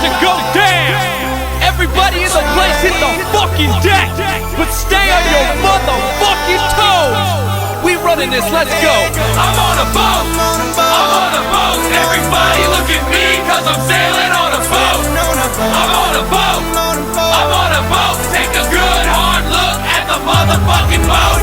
to go down. Everybody in the place hit the fucking deck, but stay on your motherfucking toes. We running this, let's go. I'm on a boat, I'm on a boat. Everybody look at me, cause I'm sailing on a boat. I'm on a boat, I'm on a boat. Take a good hard look at the motherfucking boat.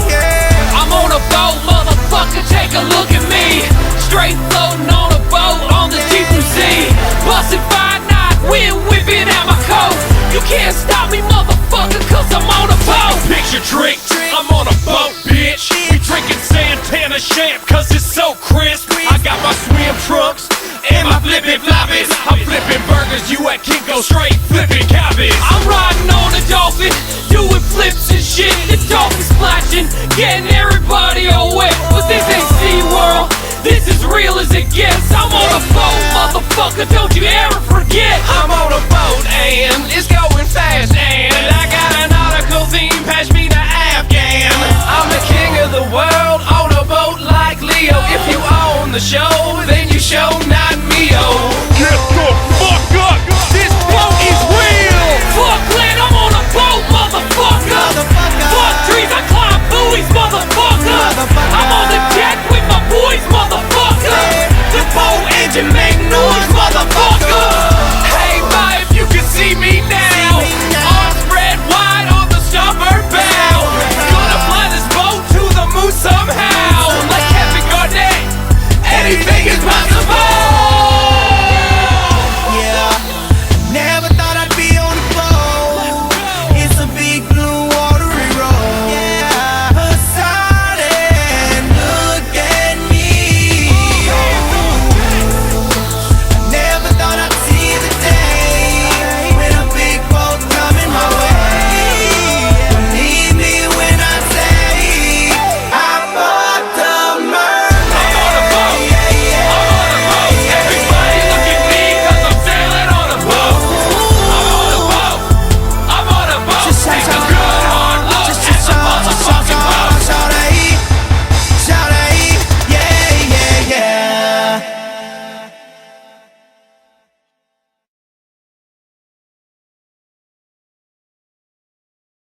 I'm on a boat, motherfucker, take a look at me. Straight floating on a boat on the deep blue sea. Bustin' 5-9, wind whipping out my coat. You can't stop me, motherfucker, cause I'm on a boat. Picture trick, I'm on a boat, bitch. We drinking Santana champ, cause it's so crisp. I got my swim trunks and my flippin' floppies. I'm flipping burgers, you at Kinko, straight flipping cabbage. I'm riding on a dolphin, doing flips and shit. The dolphin splashing, getting everybody all wet. But this ain't SeaWorld, this is real as it gets. I'm on a boat, motherfucker, don't you ever forget. I'm on a boat and it's going fast, and I got a nautical theme, pass me